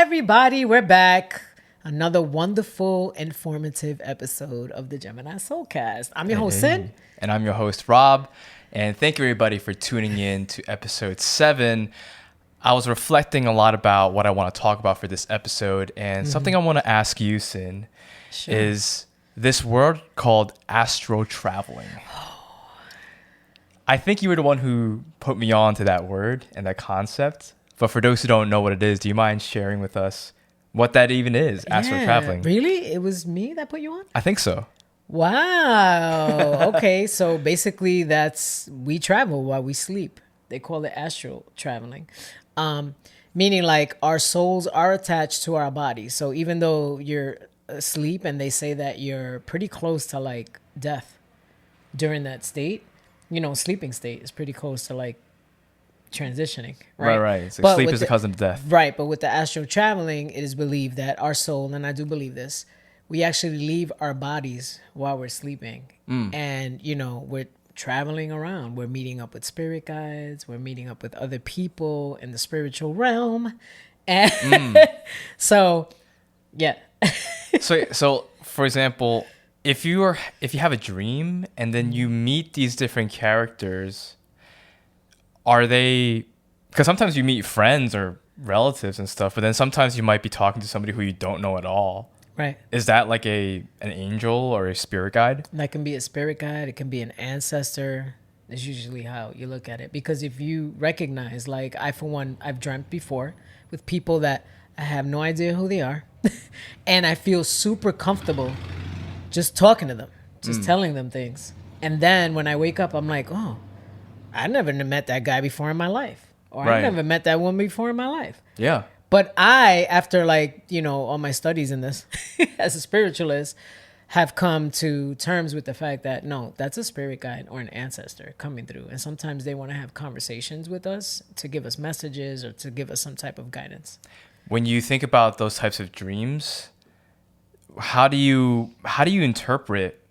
everybody. We're back. Another wonderful, informative episode of the Gemini Soulcast. I'm your host, Sin. And I'm your host, Rob. And thank you, everybody, for tuning in to episode 7. I was reflecting a lot about what I want to talk about for this episode. And something I want to ask you, Sin, is this word called astro-traveling. I think you were the one who put me on to that word and that concept. But for those who don't know what it is, do you mind sharing with us what that even is, astro-traveling? Really? It was me that put you on? I think so. Wow. Okay, so basically we travel while we sleep. They call it astro-traveling. Meaning like our souls are attached to our bodies. So even though you're asleep and they say that you're pretty close to like death during that state, sleeping state is pretty close to like transitioning, right? Right. It's like sleep is the cousin of death. Right, but with the astral traveling, it is believed that our soul, and I do believe this, we actually leave our bodies while we're sleeping. And, we're traveling around. We're meeting up with spirit guides. We're meeting up with other people in the spiritual realm. And so, yeah. So, for example, if you have a dream and then you meet these different characters, are they, because sometimes you meet friends or relatives and stuff, but then sometimes you might be talking to somebody who you don't know at all. Right. Is that like an angel or a spirit guide? That can be a spirit guide. It can be an ancestor. That's usually how you look at it. Because if you recognize, like I, for one, I've dreamt before with people that I have no idea who they are. And I feel super comfortable just talking to them, just telling them things. And then when I wake up, I'm like, oh, I never met that guy before in my life. Or I never met that woman before in my life. Yeah. But I, after all my studies in this as a spiritualist, have come to terms with the fact that, no, that's a spirit guide or an ancestor coming through. And sometimes they want to have conversations with us to give us messages or to give us some type of guidance. When you think about those types of dreams, how do you interpret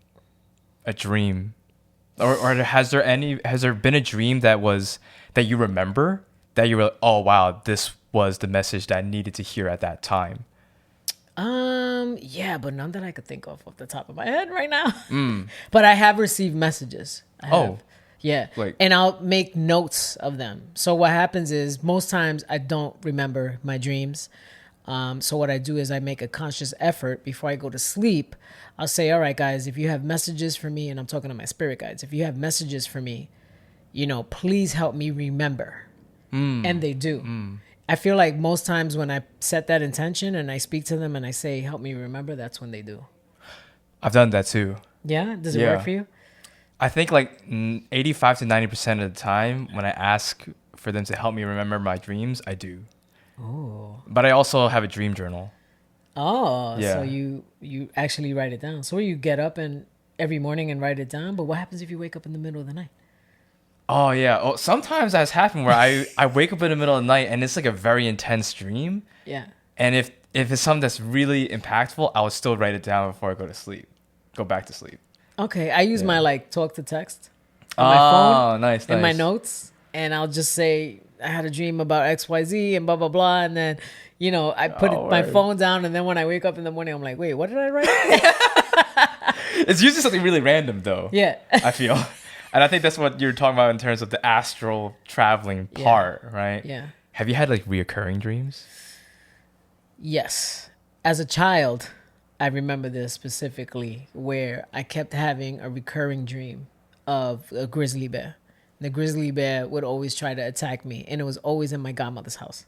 a dream? Or has there been a dream that you remember that you were like, oh wow, this was the message that I needed to hear at that time? Yeah, but none that I could think of off the top of my head right now. But I have received messages. Yeah. And I'll make notes of them. So what happens is most times I don't remember my dreams. So what I do is I make a conscious effort before I go to sleep. I'll say, all right, guys, if you have messages for me, and I'm talking to my spirit guides, if you have messages for me, please help me remember. And they do. I feel like most times when I set that intention and I speak to them and I say, help me remember, that's when they do. I've done that too. Yeah? Does it work for you? I think like 85 to 90% of the time when I ask for them to help me remember my dreams, I do. Oh. But I also have a dream journal. Oh, yeah. So you actually write it down. So you get up and every morning and write it down, but what happens if you wake up in the middle of the night? Oh, yeah. Oh, sometimes that's happened where I wake up in the middle of the night and it's like a very intense dream. Yeah. And if it's something that's really impactful, I would still write it down before I go back to sleep. Okay. I use my talk to text on my phone. Nice. In my notes. And I'll just say, I had a dream about XYZ and blah, blah, blah. And then, I put my phone down. And then when I wake up in the morning, I'm like, wait, what did I write? It's usually something really random, though. Yeah. I feel. And I think that's what you're talking about in terms of the astral traveling part, right? Yeah. Have you had reoccurring dreams? Yes. As a child, I remember this specifically where I kept having a recurring dream of a grizzly bear. The grizzly bear would always try to attack me, and it was always in my godmother's house.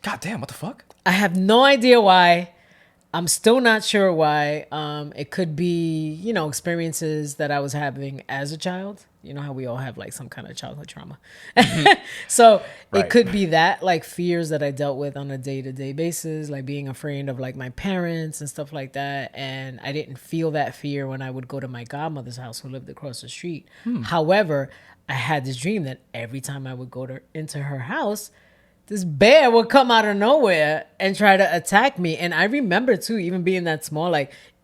God damn, what the fuck? I have no idea why. I'm still not sure why. It could be, experiences that I was having as a child. You know how we all have some kind of childhood trauma. So It could be that, fears that I dealt with on a day-to-day basis, being afraid of my parents and stuff like that. And I didn't feel that fear when I would go to my godmother's house who lived across the street. However, I had this dream that every time I would go into her house, this bear would come out of nowhere and try to attack me. And I remember too, even being that small,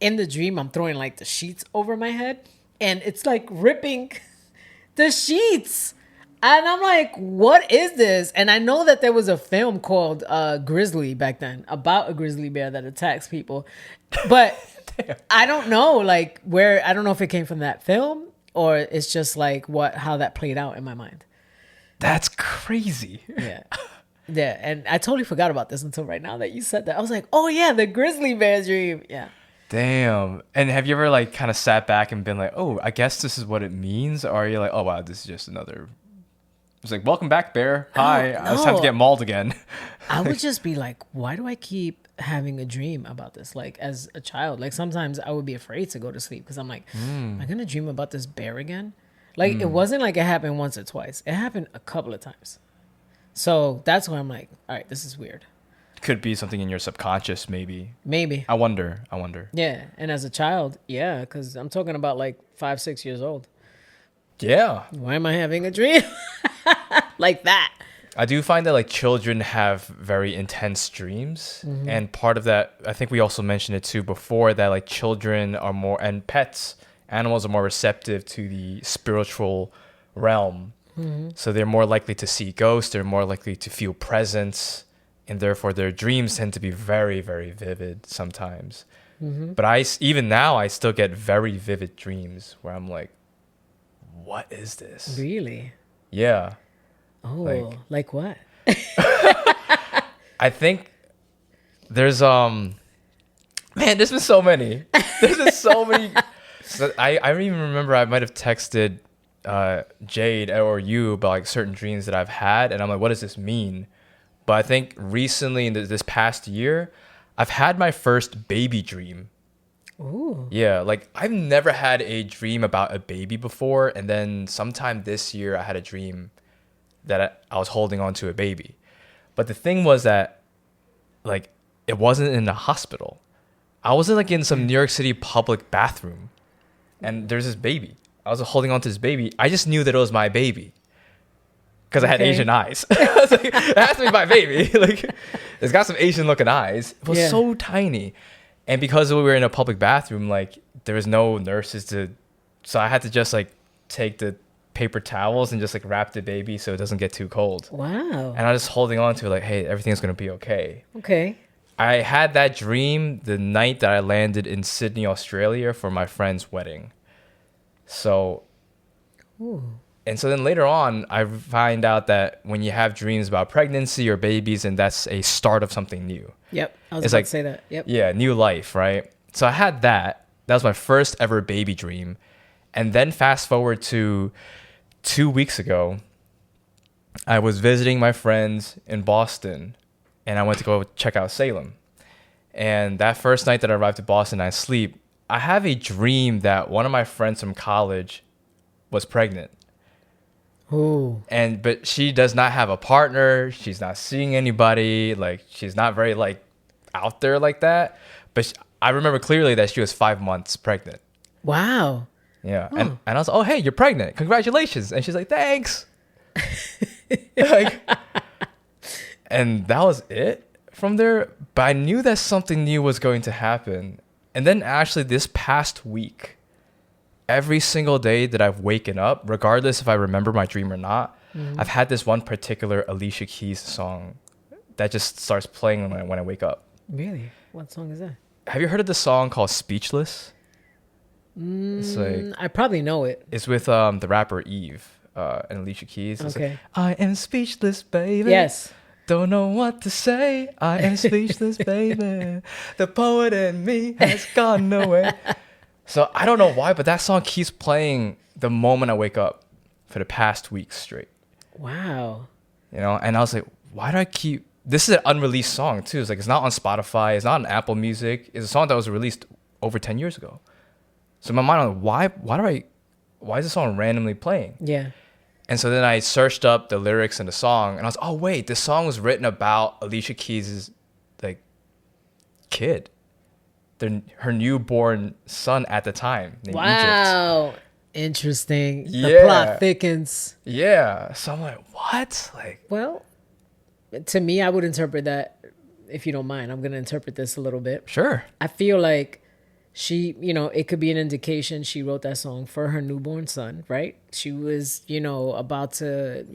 in the dream, I'm throwing the sheets over my head and it's ripping the sheets. And I'm like, what is this? And I know that there was a film called Grizzly back then about a grizzly bear that attacks people. But I don't know, like, where, I don't know if it came from that film or it's just like how that played out in my mind. That's crazy. Yeah. Yeah. And I totally forgot about this until right now that you said that. I was like, oh, yeah, the grizzly bear dream. Yeah. Damn. And have you ever like kind of sat back and been like, oh, I guess this is what it means? Or are you like, oh, wow, this is just another. It's like, welcome back, bear. Hi. It's time to get mauled again. I would just be like, why do I keep having a dream about this? Like, as a child, like sometimes I would be afraid to go to sleep because I'm like, am I going to dream about this bear again? Like, it wasn't like it happened once or twice. It happened a couple of times. So that's why I'm like, all right, this is weird. Could be something in your subconscious, maybe. Maybe. I wonder. Yeah. And as a child, yeah, because I'm talking about like 5, 6 years old. Yeah. Why am I having a dream like that? I do find that like children have very intense dreams. And part of that, I think we also mentioned it too before, that like children are more, and pets, animals are more receptive to the spiritual realm. So they're more likely to see ghosts, they're more likely to feel presence, and therefore their dreams tend to be very, very vivid sometimes. But even now, I still get very vivid dreams where I'm like, what is this? Really? Yeah. Oh, like what? I think there's man, there's been so many. There's been so many. So I don't even remember. I might have texted Jade or you about like certain dreams that I've had, and I'm like, what does this mean? But I think recently in this past year, I've had my first baby dream. Ooh. Yeah, like I've never had a dream about a baby before, and then sometime this year I had a dream that I was holding on to a baby. But the thing was that like it wasn't in a hospital. I was like in some New York City public bathroom, and there's this baby. I was holding on to this baby. I just knew that it was my baby because I had Asian eyes. I was like, it has to be my baby. Like, it's got some Asian looking eyes. It was so tiny. And because we were in a public bathroom, like there was no nurses so I had to just like take the paper towels and just like wrap the baby so it doesn't get too cold. Wow. And I was just holding on to it like, hey, everything's going to be okay. Okay. I had that dream the night that I landed in Sydney, Australia for my friend's wedding. So, and so then later on, I find out that when you have dreams about pregnancy or babies, and that's a start of something new. Yep. I was about to say that. Yep. Yeah, new life, right? So I had that. That was my first ever baby dream. And then fast forward to 2 weeks ago, I was visiting my friends in Boston, and I went to go check out Salem. And that first night that I arrived at Boston, I sleep. I have a dream that one of my friends from college was pregnant. Ooh. But she does not have a partner. She's not seeing anybody. Like, she's not very like out there like that. But I remember clearly that she was 5 months pregnant. Wow. Yeah. And I was like, oh, hey, you're pregnant. Congratulations. And she's like, thanks. Like, and that was it from there. But I knew that something new was going to happen. And then actually this past week, every single day that I've waken up, regardless if I remember my dream or not, I've had this one particular Alicia Keys song that just starts playing when I wake up. Really? What song is that? Have you heard of the song called Speechless? It's like, I probably know it. it's with the rapper Eve and Alicia Keys. It's Okay. like, I am speechless, baby. Yes. Don't know what to say. I am speechless, baby. The poet in me has gone away. So I don't know why, but that song keeps playing the moment I wake up for the past week straight. Wow. You know, and I was like, why do I keep... This is an unreleased song, too. It's like, it's not on Spotify. It's not on Apple Music. It's a song that was released over 10 years ago. So in my mind, I'm like, why is this song randomly playing? Yeah. And so then I searched up the lyrics in the song, and I was, oh wait, this song was written about Alicia Keys' like kid, her newborn son at the time in Egypt. Wow. Interesting. The Yeah. plot thickens. Yeah. So I'm like, what? Like, Well, to me, I would interpret that, if you don't mind, I'm going to interpret this a little bit. sure. I feel like she, it could be an indication she wrote that song for her newborn son, right? She was, about to,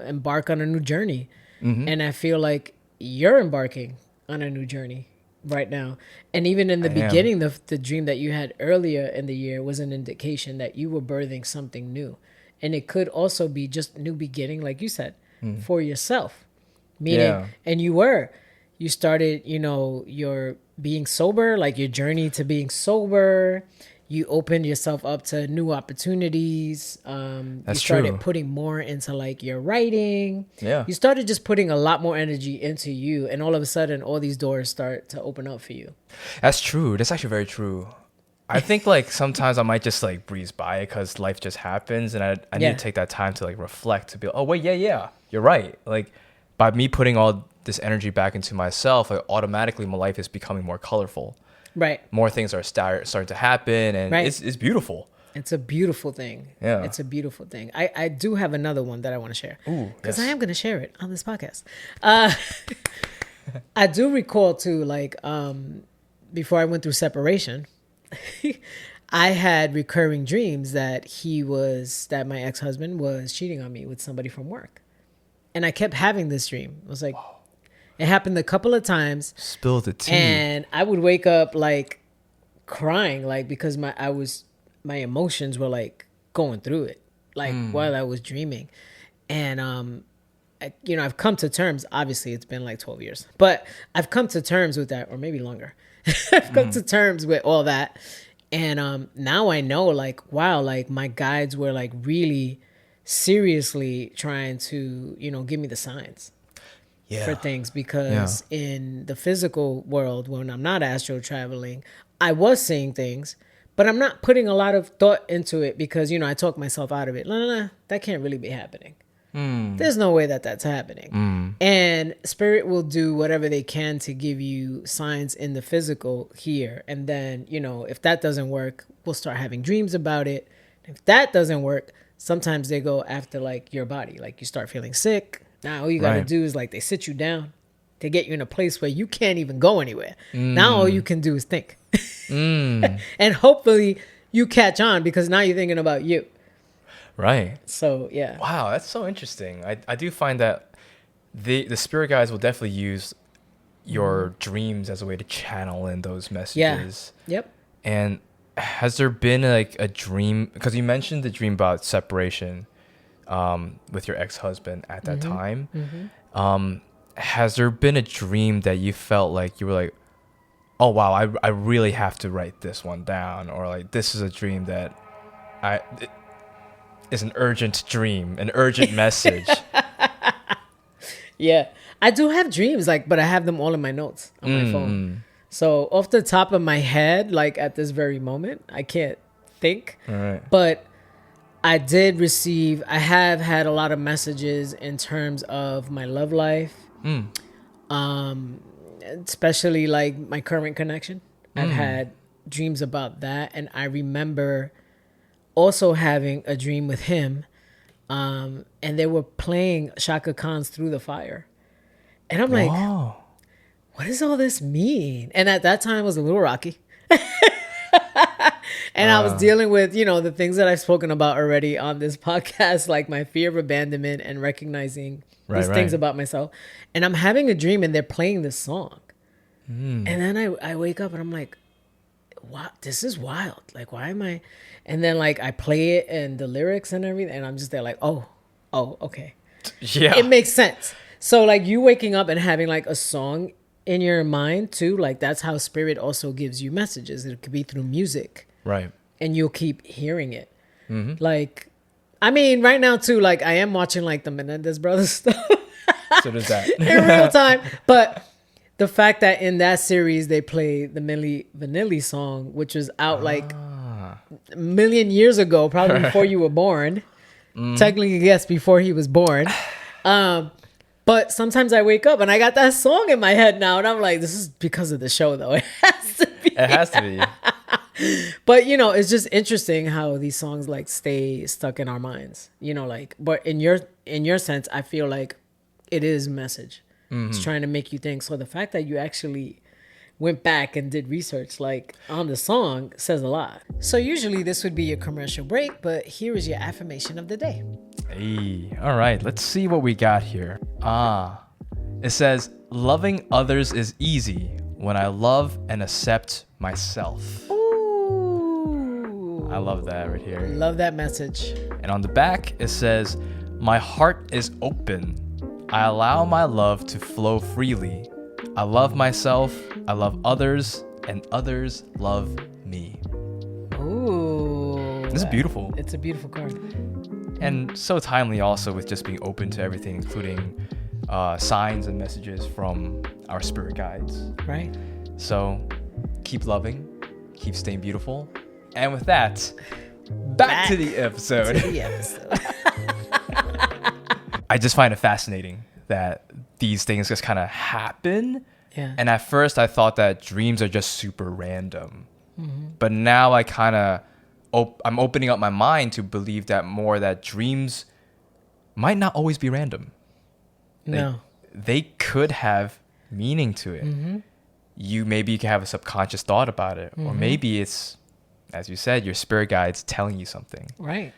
embark on a new journey. And I feel like you're embarking on a new journey right now. And even in the I am. beginning, the dream that you had earlier in the year was an indication that you were birthing something new. And it could also be just new beginning, like you said, for yourself. Meaning, Yeah. and you started, your being sober, like your journey to being sober. You opened yourself up to new opportunities. You That's started true. putting more into like your writing. Yeah. You started just putting a lot more energy into you. And all of a sudden, all these doors start to open up for you. That's true. That's actually very true. I think like sometimes I might just like breeze by it because life just happens, and I need Yeah. to take that time to like reflect to be like, oh wait, yeah, you're right. Like by me putting all this energy back into myself, like automatically my life is becoming more colorful. Right. More things are starting to happen, and Right. it's beautiful. It's a beautiful thing. Yeah. It's a beautiful thing. I do have another one that I want to share. Ooh, Because yes. I am going to share it on this podcast. I do recall too, like, before I went through separation, I had recurring dreams that that my ex-husband was cheating on me with somebody from work. And I kept having this dream. It was like, it happened a couple of times. Spill the tea. And I would wake up like crying, like, because my emotions were like going through it, like while I was dreaming. And I've come to terms, obviously it's been like 12 years, but I've come to terms with that, or maybe longer. I've come to terms with all that. And now I know, like, wow, like my guides were like really seriously trying to, give me the signs for things, because in the physical world, when I'm not astro traveling, I was seeing things, but I'm not putting a lot of thought into it because, I talk myself out of it. No, that can't really be happening. There's no way that that's happening. And spirit will do whatever they can to give you signs in the physical here. And then, if that doesn't work, we'll start having dreams about it. If that doesn't work, sometimes they go after like your body, like you start feeling sick. Now all you got to do is like they sit you down to get you in a place where you can't even go anywhere. Now all you can do is think. And hopefully you catch on, because now you're thinking about you. Right. So yeah. Wow, that's so interesting. I do find that the spirit guides will definitely use your dreams as a way to channel in those messages. Yeah. Yep. And has there been like a dream, because you mentioned the dream about separation with your ex-husband at that time. Has there been a dream that you felt like you were like, oh wow, I really have to write this one down, or like this is a dream that it is an urgent dream, an urgent message? Yeah. I do have dreams, like, but I have them all in my notes on my phone. So off the top of my head, like at this very moment, I can't think. All right. But I have had a lot of messages in terms of my love life. Especially like my current connection. I've had dreams about that. And I remember also having a dream with him. And they were playing Shaka Khan's Through the Fire. And I'm like, Oh. what does all this mean? And at that time it was a little rocky. And I was dealing with, the things that I've spoken about already on this podcast, like my fear of abandonment and recognizing these things about myself. And I'm having a dream and they're playing this song. And then I wake up and I'm like, wow, this is wild. Like, why am I? And then like I play it and the lyrics and everything. And I'm just there like, oh, okay. Yeah. It makes sense. So like you waking up and having like a song in your mind too, like that's how spirit also gives you messages. It could be through music. Right. And you'll keep hearing it. Like, I mean, right now too, like I am watching like the Menendez brothers stuff So does that. in real time. But the fact that in that series they play the Milli Vanilli song, which was out like a million years ago, probably before you were born. Technically, yes, before he was born. But sometimes I wake up and I got that song in my head now, and I'm like, this is because of the show, though. It has to be. It has to be. But it's just interesting how these songs like stay stuck in our minds. Like, but in your sense, I feel like it is a message. It's trying to make you think. So the fact that you actually went back and did research like on the song says a lot. So usually this would be your commercial break, but here is your affirmation of the day. Hey, all right, let's see what we got here. It says, loving others is easy when I love and accept myself. Ooh. I love that right here. Love that message. And on the back, it says, my heart is open. I allow my love to flow freely. I love myself, I love others, and others love me. Ooh. This is beautiful. It's a beautiful card. And so timely also with just being open to everything, including signs and messages from our spirit guides. Right. So keep loving, keep staying beautiful. And with that, back to the episode. I just find it fascinating that these things just kind of happen. Yeah. And at first I thought that dreams are just super random. But now I kind of, I'm opening up my mind to believe that more that dreams might not always be random. No. They could have meaning to it. Maybe you can have a subconscious thought about it. Or maybe it's, as you said, your spirit guide's telling you something. Right.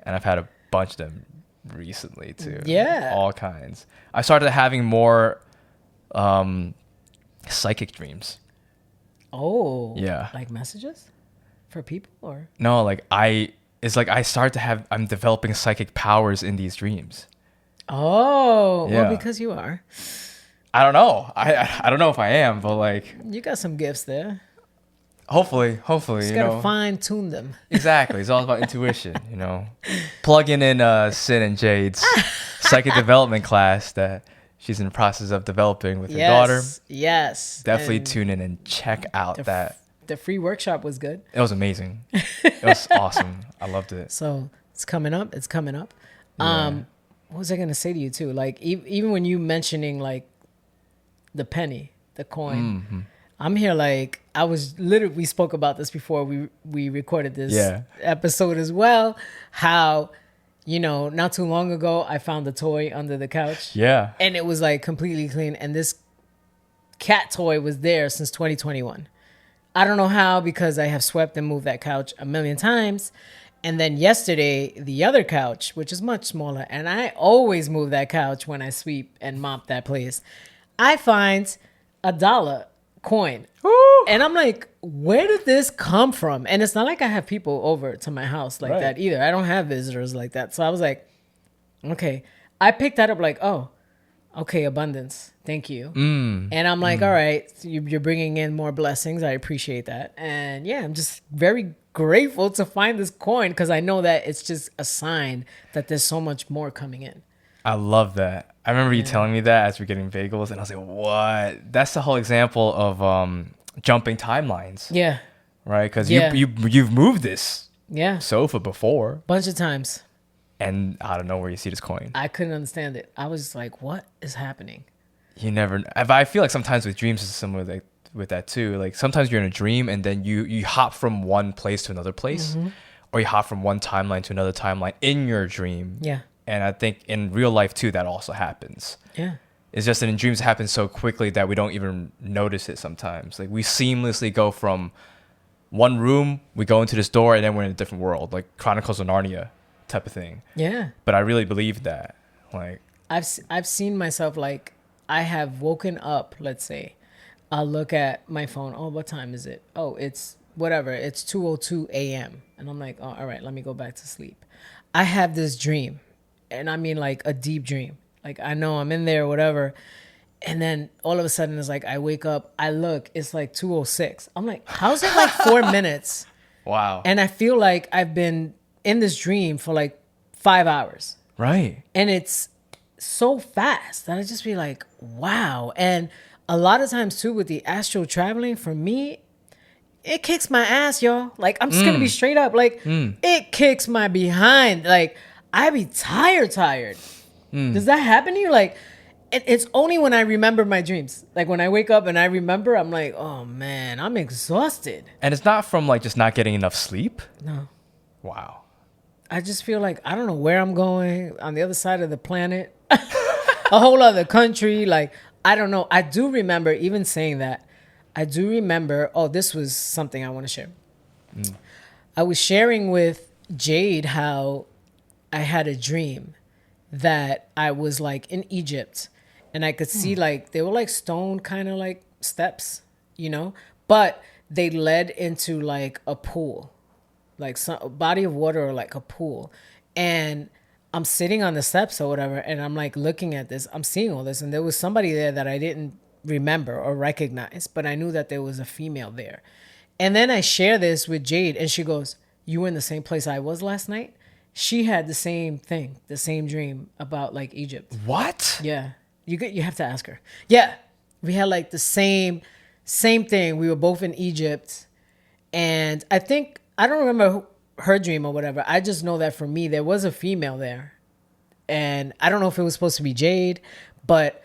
And I've had a bunch of them recently too. Yeah. All kinds. I started having more psychic dreams. Oh. Yeah. Like messages for people or? No, I'm developing psychic powers in these dreams. Oh, Yeah. well, because you are. I don't know. I don't know if I am, but like You got some gifts there. hopefully, Just gotta fine tune them. Exactly. It's all about intuition, Plugging in Sin and Jade's psychic development class that she's in the process of developing with her daughter. Yes. Definitely And tune in and check out that. the free workshop was good. It was amazing. It was awesome. I loved it. So it's coming up. It's coming up. Yeah. What was I gonna say to you too? Like even when you mentioning like the penny, the coin, I'm here like I was literally. We spoke about this before we recorded this episode as well. How not too long ago I found the toy under the couch. Yeah. And it was like completely clean. And this cat toy was there since 2021. I don't know how, because I have swept and moved that couch a million times. And then yesterday, the other couch, which is much smaller, and I always move that couch when I sweep and mop that place, I find $1 coin. Woo! And I'm like, where did this come from? And it's not like I have people over to my house like that either. I don't have visitors like that. So I was like, okay. I picked that up like, oh, okay, abundance. Thank you. And I'm like, all right, so you're bringing in more blessings. I appreciate that. And yeah, I'm just very grateful to find this coin because I know that it's just a sign that there's so much more coming in. I love that. I remember you telling me that as we're getting bagels, and I was like, what? That's the whole example of jumping timelines. Yeah. Right? Because you've moved this sofa before. Bunch of times. And out of nowhere, you see this coin. I couldn't understand it. I was like, what is happening? You never... But I feel like sometimes with dreams it's similar with that too. Like sometimes you're in a dream and then you hop from one place to another place. Or you hop from one timeline to another timeline in your dream. Yeah. And I think in real life too, that also happens. Yeah. It's just that in dreams it happens so quickly that we don't even notice it sometimes. Like we seamlessly go from one room, we go into this door, and then we're in a different world. Like Chronicles of Narnia type of thing. Yeah. But I really believe that. Like I've seen myself, like I have woken up, let's say. I'll look at my phone. Oh, what time is it? Oh, it's whatever. It's 2:02 a.m. And I'm like, oh, all right, let me go back to sleep. I have this dream. And I mean like a deep dream. Like I know I'm in there, whatever. And then all of a sudden it's like I wake up, I look, it's like 2:06. I'm like, how's it like 4 minutes? Wow. And I feel like I've been in this dream for like 5 hours. Right. And it's so fast that I just be like, wow. And a lot of times too with the astro-traveling, for me, it kicks my ass, y'all. Like I'm just gonna be straight up. Like it kicks my behind. Like I be tired. Does that happen to you? Like it's only when I remember my dreams. Like when I wake up and I remember, I'm like, oh man, I'm exhausted. And it's not from like just not getting enough sleep? No. Wow. I just feel like I don't know where I'm going, on the other side of the planet, a whole other country. Like, I don't know. I do remember even saying that I do remember. Oh, this was something I want to share. I was sharing with Jade how I had a dream that I was like in Egypt, and I could see like they were like stone kind of like steps, you know, but they led into like a pool, like some a body of water or like a pool. And I'm sitting on the steps or whatever, and I'm like looking at this. I'm seeing all this, and there was somebody there that I didn't remember or recognize, but I knew that there was a female there. And then I share this with Jade, and she goes, "You were in the same place I was last night?" She had the same thing, the same dream about like Egypt. What? Yeah, you have to ask her. Yeah, we had like the same thing. We were both in Egypt, and I think I don't remember her dream or whatever. I just know that for me there was a female there, and I don't know if it was supposed to be Jade, but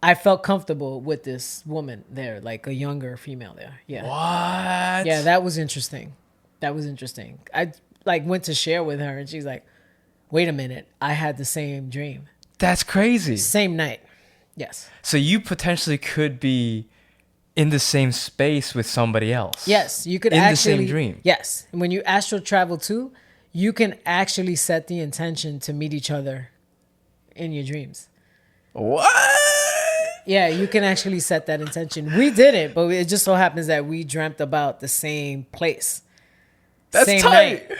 I felt comfortable with this woman there, like a younger female there. Yeah. What? Yeah, that was interesting. That was interesting. I like went to share with her, and she's like, "Wait a minute, I had the same dream, That's crazy. same night." Yes. So you potentially could be in the same space with somebody else. Yes, you could in actually, the same dream. Yes, and when you astral travel too, you can actually set the intention to meet each other in your dreams. What? Yeah, you can actually set that intention. We did it, but it just so happens that we dreamt about the same place. That's same tight. night.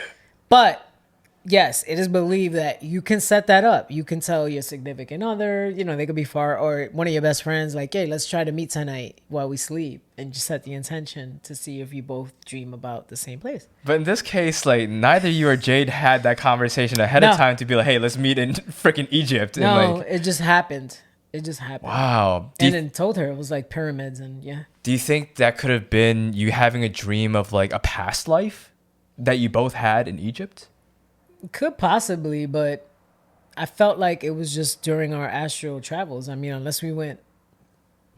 But yes, it is believed that you can set that up. You can tell your significant other, you know, they could be far, or one of your best friends, like, "Hey, let's try to meet tonight while we sleep," and just set the intention to see if you both dream about the same place. But in this case, like neither you or Jade had that conversation ahead of time to be like, "Hey, let's meet in freaking Egypt." No, And like, it just happened. It just happened. wow. And then told her it was like pyramids, and yeah. Do you think that could have been you having a dream of like a past life that you both had in Egypt? Could possibly, but I felt like it was just during our astral travels. I mean, unless we went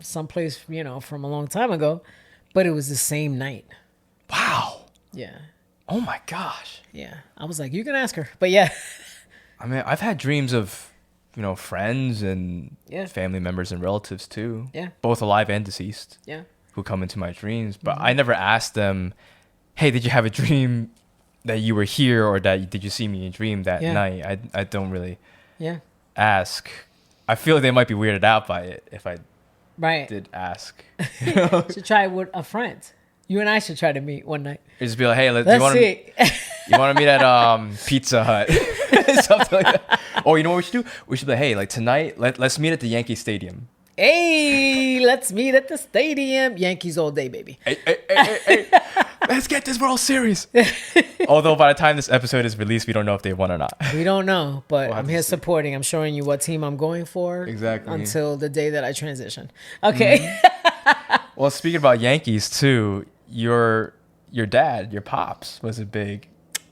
someplace, you know, from a long time ago, but it was the same night. Wow. Yeah. Oh my gosh. Yeah. I was like, you can ask her. But yeah. I mean, I've had dreams of, you know, friends and Yeah. family members and relatives too. Yeah. Both alive and deceased. Yeah. Who come into my dreams. But I never asked them, "Hey, did you have a dream that you were here, or that did you see me in a dream that Yeah. night?" I don't really Yeah. ask. I feel like they might be weirded out by it if I Right. did ask. Should try it with a friend. You and I should try to meet one night. Or just be like, "Hey, Let's you want to see. you want to meet at Pizza Hut?" Something like that. Or you know what we should do? We should be like, "Hey, like tonight, let's meet at the Yankee Stadium." Hey, let's meet at the stadium. Yankees all day, baby. Hey. Let's get this World Series. Although by the time this episode is released, we don't know if they won or not. We don't know, but We'll have I'm to here see. supporting. I'm showing you what team I'm going for. Exactly. Until the day that I transition. Okay. Well, speaking about Yankees too, your dad, your pops, was a big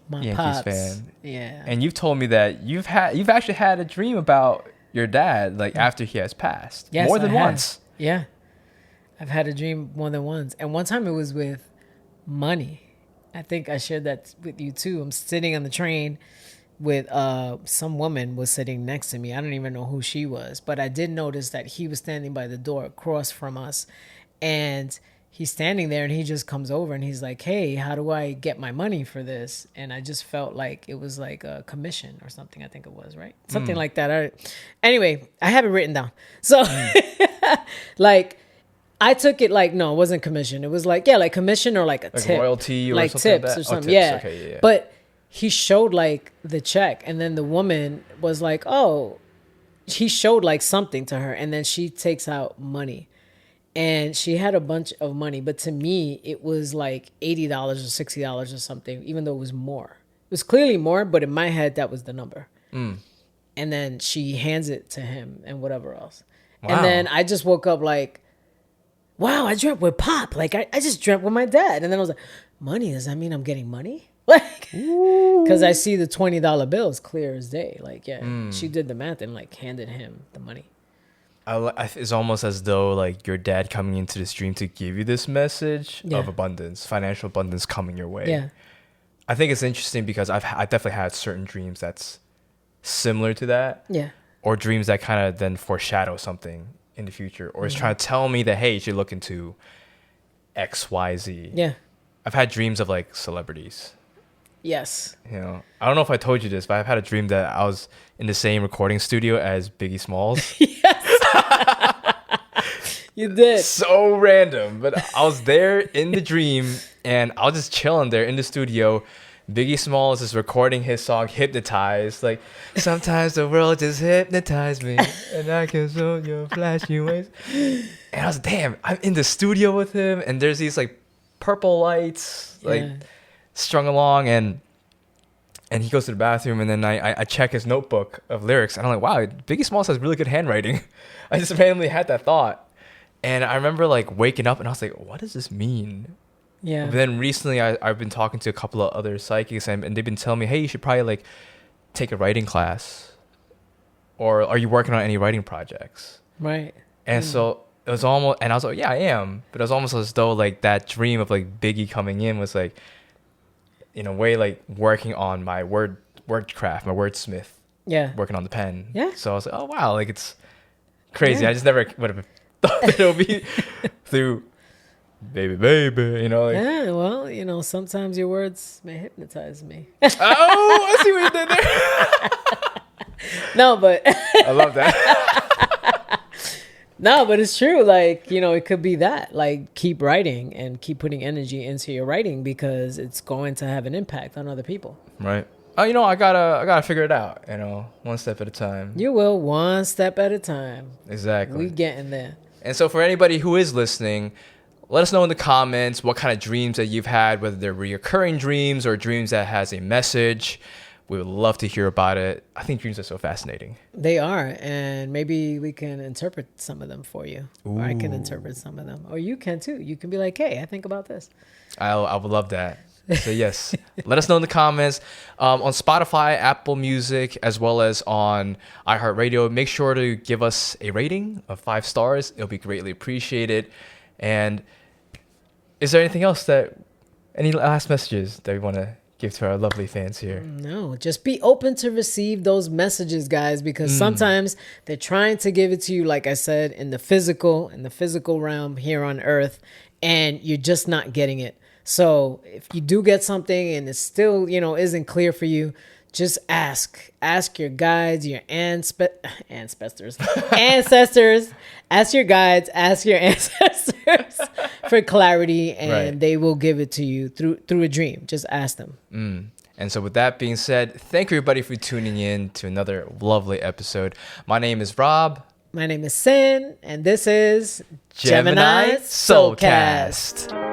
My Yankees pops. fan. Yeah. And you've told me that you've actually had a dream about your dad, like after he has passed. Yes, More than I have. once. Yeah. I've had a dream more than once. And one time it was with money. I think I shared that with you too. I'm sitting on the train with some woman was sitting next to me. I don't even know who she was, but I did notice that he was standing by the door across from us, and he's standing there, and he just comes over and he's like, "Hey, how do I get my money for this?" And I just felt like it was like a commission or something. I think it was, right? Something like that. Anyway, I have it written down. So like I took it like, no, it wasn't commission. It was like, yeah, like commission or like a Like tip. royalty or like something like tips that? or Oh, something. tips. Yeah. Okay, yeah. But he showed like the check, and then the woman was like, oh, he showed like something to her, and then she takes out money. And she had a bunch of money, but to me, it was like $80 or $60 or something, even though it was more. It was clearly more, but in my head, that was the number. And then she hands it to him and whatever else. Wow. And then I just woke up like, wow, I dreamt with Pop. Like, I just dreamt with my dad. And then I was like, money? Does that mean I'm getting money? Like, because I see the $20 bills clear as day. Like, yeah, she did the math and like handed him the money. It's almost as though like your dad coming into this dream to give you this message Yeah. of abundance, financial abundance coming your way. Yeah. I think it's interesting because I definitely had certain dreams that's similar to that. Yeah. Or dreams that kind of then foreshadow something in the future, or it's trying to tell me that, hey, you should look into XYZ. Yeah. I've had dreams of like celebrities. Yes. You know, I don't know if I told you this, but I've had a dream that I was in the same recording studio as Biggie Smalls. You did. So random, but I was there in the dream and I was just chilling there in the studio. Biggie Smalls is recording his song Hypnotized. Like, sometimes the world just hypnotized me and I can show your flashy ways. And I was like, damn, I'm in the studio with him and there's these like purple lights like strung along and he goes to the bathroom and then I check his notebook of lyrics and I'm like, wow, Biggie Smalls has really good handwriting. I just randomly had that thought. And I remember like waking up and I was like, what does this mean? Yeah. But then recently I've been talking to a couple of other psychics and they've been telling me, hey, you should probably like take a writing class. Or are you working on any writing projects? Right. And so it was almost, and I was like, yeah, I am. But it was almost as though like that dream of like Biggie coming in was like, in a way, like working on my word craft, my wordsmith. Yeah. Working on the pen. Yeah. So I was like, oh, wow, like it's crazy. Yeah. I just never would have thought that it would be through baby, you know. Like, Yeah, well, you know, sometimes your words may hypnotize me. oh, I see what you did there. No, but I love that. no, but it's true. Like, you know, it could be that. Like, keep writing and keep putting energy into your writing because it's going to have an impact on other people. Right. Oh, you know, I gotta figure it out. You know, one step at a time. You will, one step at a time. Exactly. We getting there. And so, for anybody who is listening, let us know in the comments what kind of dreams that you've had, whether they're reoccurring dreams or dreams that has a message. We would love to hear about it. I think dreams are so fascinating. They are, and maybe we can interpret some of them for you. Ooh. Or I can interpret some of them. Or you can too. You can be like, hey, I think about this. I would love that. So yes, let us know in the comments. On Spotify, Apple Music, as well as on iHeartRadio, make sure to give us a rating of 5 stars. It'll be greatly appreciated. And is there anything else any last messages that we want to give to our lovely fans here? No, just be open to receive those messages, guys, because sometimes they're trying to give it to you, like I said, in the physical realm here on Earth, and you're just not getting it. So if you do get something and it still, you know, isn't clear for you, just ask your guides, your ancestors, ask your guides, ask your ancestors for clarity, and they will give it to you through a dream. Just ask them. And so with that being said, thank you everybody for tuning in to another lovely episode. My name is Rob. My name is Sin, and this is Gemini Soulcast.